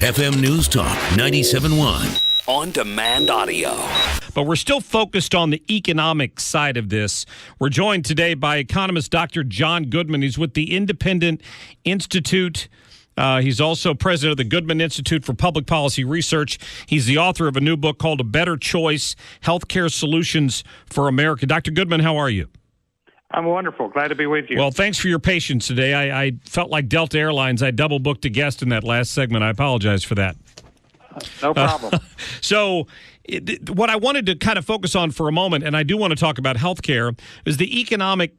FM News Talk 97.1. On-demand audio. But we're still focused on the economic side of this. We're joined today by economist Dr. John Goodman. He's with the Independent Institute. He's also president of the Goodman Institute for Public Policy Research. He's the author of a new book called A Better Choice, Healthcare Solutions for America. Dr. Goodman, how are you? I'm wonderful. Glad to be with you. Well, thanks for your patience today. I felt like Delta Airlines. I double-booked a guest in that last segment. I apologize for that. No problem. What I wanted to kind of focus on for a moment, and I do want to talk about healthcare, is the economic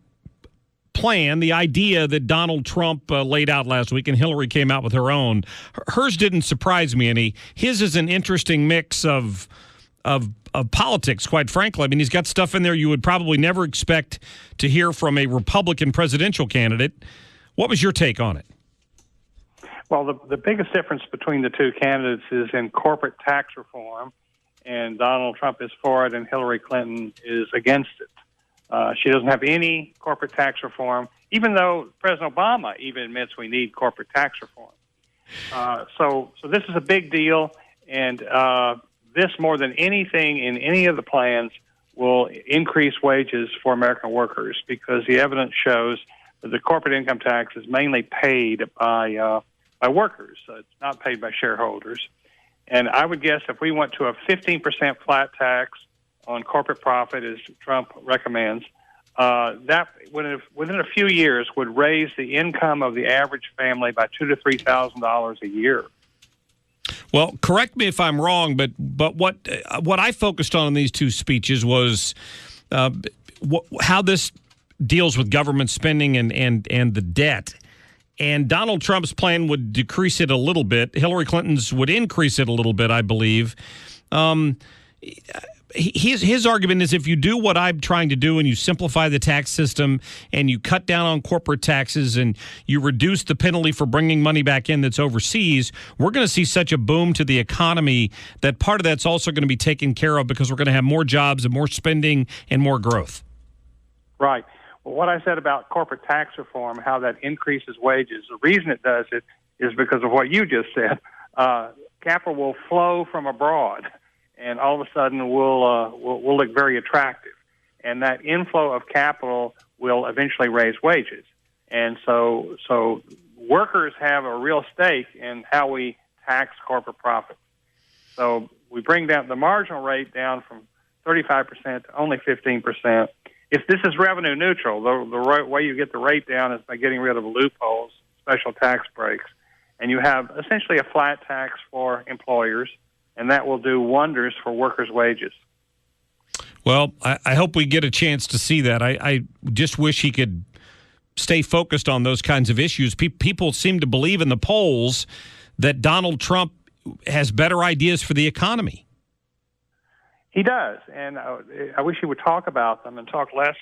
plan, the idea that Donald Trump laid out last week, and Hillary came out with her own. Hers didn't surprise me any. His is an interesting mix of politics, quite frankly. I mean, he's got stuff in there you would probably never expect to hear from a Republican presidential candidate. What was your take on it? Well, the biggest difference between the two candidates is in corporate tax reform, and Donald Trump is for it and Hillary Clinton is against it. She doesn't have any corporate tax reform, even though President Obama even admits we need corporate tax reform. So this is a big deal, and this, more than anything in any of the plans, will increase wages for American workers because the evidence shows that the corporate income tax is mainly paid by workers. So it's not paid by shareholders. And I would guess if we went to a 15% flat tax on corporate profit, as Trump recommends, that within a few years would raise the income of the average family by $2,000 to $3,000 a year. Well, correct me if I'm wrong, but what I focused on in these two speeches was how this deals with government spending and the debt. And Donald Trump's plan would decrease it a little bit. Hillary Clinton's would increase it a little bit, I believe. His argument is if you do what I'm trying to do and you simplify the tax system and you cut down on corporate taxes and you reduce the penalty for bringing money back in that's overseas, we're going to see such a boom to the economy that part of that's also going to be taken care of because we're going to have more jobs and more spending and more growth. Right. Well, what I said about corporate tax reform, how that increases wages, the reason it does it is because of what you just said. Capital will flow from abroad, and all of a sudden will look very attractive. And that inflow of capital will eventually raise wages. And so workers have a real stake in how we tax corporate profit. So we bring down the marginal rate down from 35% to only 15%. If this is revenue neutral, the way you get the rate down is by getting rid of loopholes, special tax breaks, and you have essentially a flat tax for employers, and that will do wonders for workers' wages. Well, I hope we get a chance to see that. I just wish he could stay focused on those kinds of issues. People seem to believe in the polls that Donald Trump has better ideas for the economy. He does, and I wish he would talk about them and talk less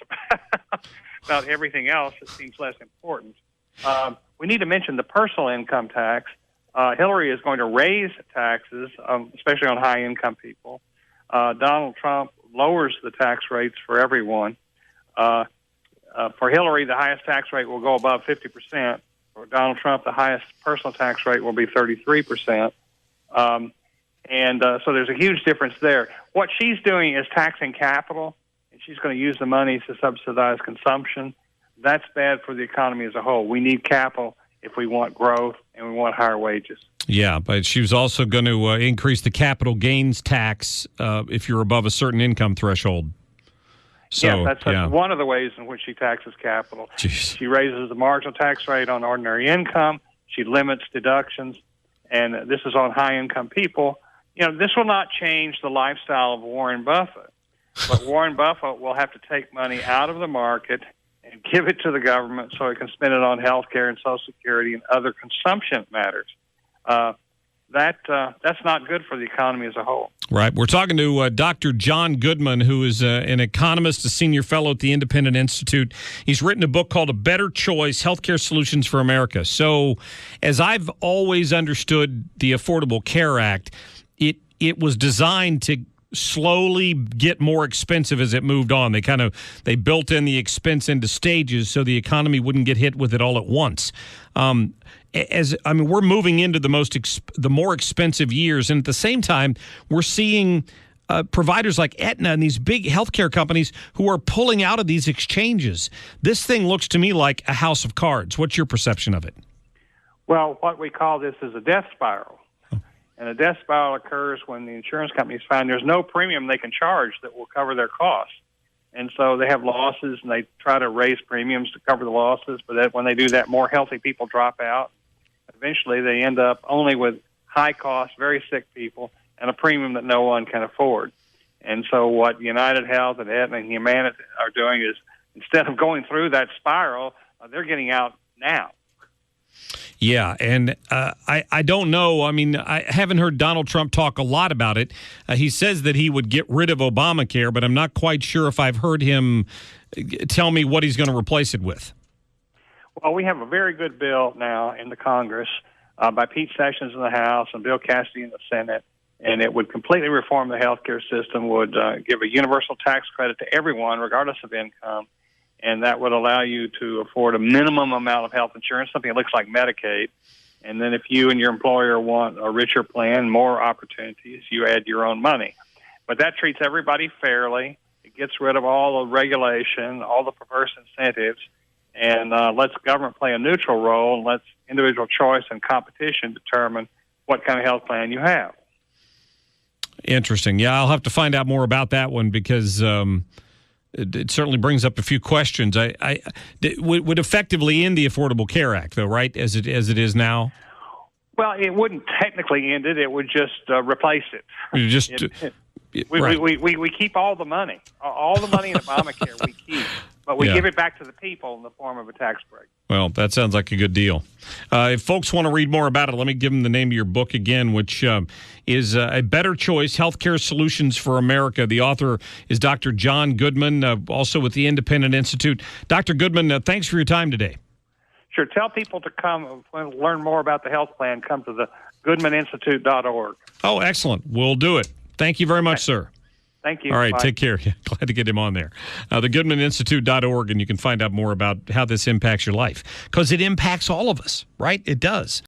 about everything else that seems less important. We need to mention the personal income tax. Hillary is going to raise taxes, especially on high-income people. Donald Trump lowers the tax rates for everyone. For Hillary, the highest tax rate will go above 50%. For Donald Trump, the highest personal tax rate will be 33%. So there's a huge difference there. What she's doing is taxing capital, and she's going to use the money to subsidize consumption. That's bad for the economy as a whole. We need capital if we want growth and we want higher wages. Yeah, but she was also going to increase the capital gains tax if you're above a certain income threshold. So, that's one of the ways in which she taxes capital. Jeez. She raises the marginal tax rate on ordinary income. She limits deductions, and this is on high-income people. You know, this will not change the lifestyle of Warren Buffett, but Warren Buffett will have to take money out of the market and give it to the government so it can spend it on health care and Social Security and other consumption matters. That's not good for the economy as a whole. Right. We're talking to Dr. John Goodman, who is an economist, a senior fellow at the Independent Institute. He's written a book called A Better Choice, Healthcare Solutions for America. So as I've always understood the Affordable Care Act, it was designed to slowly get more expensive as it moved on. They built in the expense into stages so the economy wouldn't get hit with it all at once. we're moving into the more expensive years, and at the same time, we're seeing providers like Aetna and these big healthcare companies who are pulling out of these exchanges. This thing looks to me like a house of cards. What's your perception of it? Well, what we call this is a death spiral. And a death spiral occurs when the insurance companies find there's no premium they can charge that will cover their costs. And so they have losses, and they try to raise premiums to cover the losses. But when they do that, more healthy people drop out. Eventually, they end up only with high cost, very sick people, and a premium that no one can afford. And so what United Health and Aetna and Humana are doing is, instead of going through that spiral, they're getting out now. Yeah, and I don't know. I mean, I haven't heard Donald Trump talk a lot about it. He says that he would get rid of Obamacare, but I'm not quite sure if I've heard him tell me what he's going to replace it with. Well, we have a very good bill now in the Congress by Pete Sessions in the House and Bill Cassidy in the Senate. And it would completely reform the healthcare system, would give a universal tax credit to everyone, regardless of income, and that would allow you to afford a minimum amount of health insurance, something that looks like Medicaid. And then if you and your employer want a richer plan, more opportunities, you add your own money. But that treats everybody fairly. It gets rid of all the regulation, all the perverse incentives, and lets government play a neutral role and lets individual choice and competition determine what kind of health plan you have. Interesting. Yeah, I'll have to find out more about that one because it certainly brings up a few questions. It would effectively end the Affordable Care Act, though, right? As it is now. Well, it wouldn't technically end it. It would just replace it. We keep all the money. All the money in Obamacare we keep, but we give it back to the people in the form of a tax break. Well, that sounds like a good deal. If folks want to read more about it, let me give them the name of your book again, which is A Better Choice, Healthcare Solutions for America. The author is Dr. John Goodman, also with the Independent Institute. Dr. Goodman, thanks for your time today. Sure. Tell people to come learn more about the health plan. Come to the GoodmanInstitute.org. Oh, excellent. We'll do it. Thank you very much, sir. Thank you. All right, Bye. Take care. Glad to get him on there. The GoodmanInstitute.org, and you can find out more about how this impacts your life, because it impacts all of us, right? It does.